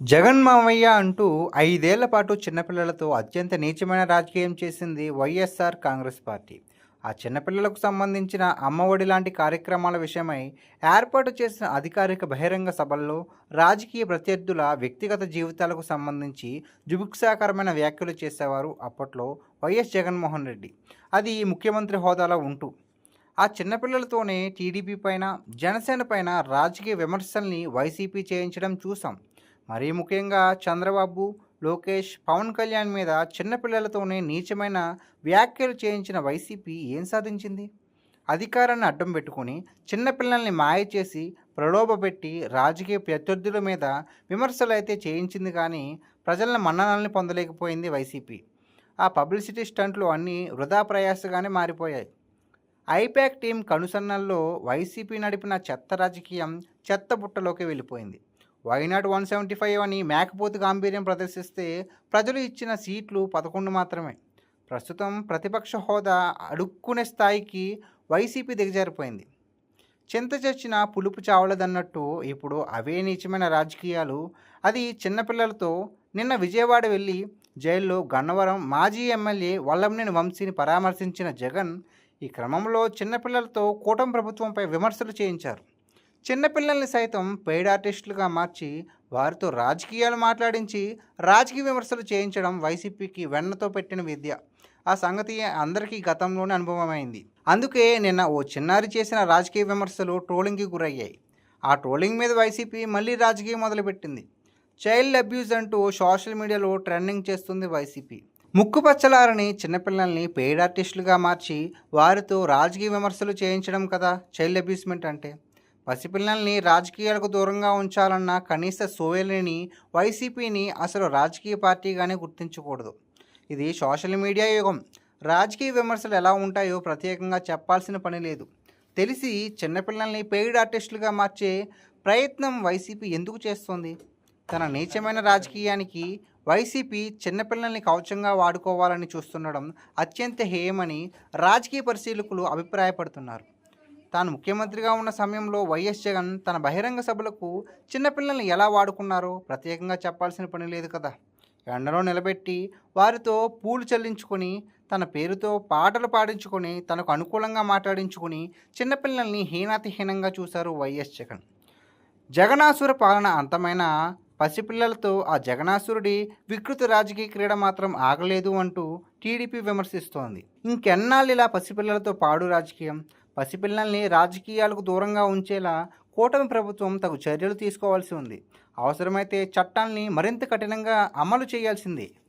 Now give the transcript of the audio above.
జగన్ మామయ్య అంటూ 5 ఏళ్ల పాటు చిన్నపిల్లలతో అత్యంత నీచమైన రాజకీయం చేసింది వైఎస్ఆర్ కాంగ్రెస్ పార్టీ. ఆ చిన్నపిల్లలకు సంబంధించిన అమ్మఒడి లాంటి కార్యక్రమాల విషయమై ఏర్పాటు చేసిన అధికారిక బహిరంగ సభల్లో రాజకీయ ప్రత్యర్థుల వ్యక్తిగత జీవితాలకు సంబంధించి జుగుప్సాకరమైన వ్యాఖ్యలు చేసేవారు అప్పట్లో వైఎస్ జగన్మోహన్ రెడ్డి. అది ముఖ్యమంత్రి హోదాలో ఉంటూ. ఆ చిన్నపిల్లలతోనే టీడీపీ పైన, జనసేన పైన రాజకీయ విమర్శల్ని వైసీపీ చేయించడం చూసాం. మరీ ముఖ్యంగా చంద్రబాబు, లోకేష్, పవన్ కళ్యాణ్ మీద చిన్నపిల్లలతోనే నీచమైన వ్యాఖ్యలు చేయించిన వైసీపీ ఏం సాధించింది? అధికారాన్ని అడ్డం పెట్టుకుని చిన్నపిల్లల్ని మాయ చేసి ప్రలోభపెట్టి రాజకీయ ప్రత్యర్థుల మీద విమర్శలు అయితే చేయించింది, కానీ ప్రజల మన్ననల్ని పొందలేకపోయింది వైసీపీ. ఆ పబ్లిసిటీ స్టంట్లు అన్నీ వృధా ప్రయాసగానే మారిపోయాయి. ఐపాక్ టీం కనుసన్నల్లో వైసీపీ నడిపిన చెత్త రాజకీయం చెత్త బుట్టలోకి వెళ్ళిపోయింది. వైనాట్ 175 అని మేకపోతు గాంభీర్యం ప్రదర్శిస్తే ప్రజలు ఇచ్చిన సీట్లు 11 మాత్రమే. ప్రస్తుతం ప్రతిపక్ష హోదా అడుక్కునే స్థాయికి వైసీపీ దిగజారిపోయింది. చింత చచ్చిన పులుపు చావలదన్నట్టు ఇప్పుడు అవే నీచమైన రాజకీయాలు. అది చిన్నపిల్లలతో. నిన్న విజయవాడ వెళ్ళి జైల్లో గన్నవరం మాజీ ఎమ్మెల్యే వల్లంనేని వంశీని పరామర్శించిన జగన్ ఈ క్రమంలో చిన్నపిల్లలతో కూటమి ప్రభుత్వంపై విమర్శలు చేయించారు. చిన్నపిల్లల్ని సైతం పెయిడ్ ఆర్టిస్టులుగా మార్చి వారితో రాజకీయాలు మాట్లాడించి రాజకీయ విమర్శలు చేయించడం వైసీపీకి వెన్నతో పెట్టిన విద్య. ఆ సంగతి అందరికీ గతంలోనే అనుభవమైంది. అందుకే నిన్న ఓ చిన్నారి చేసిన రాజకీయ విమర్శలు ట్రోలింగ్కి గురయ్యాయి. ఆ ట్రోలింగ్ మీద వైసీపీ మళ్ళీ రాజకీయం మొదలుపెట్టింది. చైల్డ్ అబ్యూజ్ అంటూ సోషల్ మీడియాలో ట్రెండింగ్ చేస్తుంది వైసీపీ. ముక్కుపచ్చలారని చిన్నపిల్లల్ని పెయిడ్ ఆర్టిస్టులుగా మార్చి వారితో రాజకీయ విమర్శలు చేయించడం కదా చైల్డ్ అబ్యూస్మెంట్ అంటే. పసిపిల్లల్ని రాజకీయాలకు దూరంగా ఉంచాలన్న కనీస సోయలేని వైసీపీని అసలు రాజకీయ పార్టీగానే గుర్తించకూడదు. ఇది సోషల్ మీడియా యుగం. రాజకీయ విమర్శలు ఎలా ఉంటాయో ప్రత్యేకంగా చెప్పాల్సిన పని లేదు. తెలిసి చిన్నపిల్లల్ని పెయిడ్ ఆర్టిస్టులుగా మార్చే ప్రయత్నం వైసీపీ ఎందుకు చేస్తోంది? తన నీచమైన రాజకీయానికి వైసీపీ చిన్నపిల్లల్ని కవచంగా వాడుకోవాలని చూస్తుండడం అత్యంత హేయమని రాజకీయ పరిశీలకులు అభిప్రాయపడుతున్నారు. తాను ముఖ్యమంత్రిగా ఉన్న సమయంలో వైఎస్ జగన్ తన బహిరంగ సభలకు చిన్నపిల్లల్ని ఎలా వాడుకున్నారో ప్రత్యేకంగా చెప్పాల్సిన పని లేదు కదా. ఎండలో నిలబెట్టి వారితో పూలు చెల్లించుకొని తన పేరుతో పాటలు పాడించుకొని తనకు అనుకూలంగా మాట్లాడించుకొని చిన్నపిల్లల్ని హీనాతిహీనంగా చూశారు వైఎస్ జగన్. జగనాసుర పాలన అంతమైన పసిపిల్లలతో ఆ జగనాసురుడి వికృత రాజకీయ క్రీడ మాత్రం ఆగలేదు అంటూ టీడీపీ విమర్శిస్తోంది. ఇంకెన్నాళ్ళు ఇలా పసిపిల్లలతో పాడు రాజకీయం? పసిపిల్లల్ని రాజకీయాలకు దూరంగా ఉంచేలా కూటమి ప్రభుత్వం తగు చర్యలు తీసుకోవాల్సి ఉంది. అవసరమైతే చట్టాల్ని మరింత కఠినంగా అమలు చేయాల్సిందే.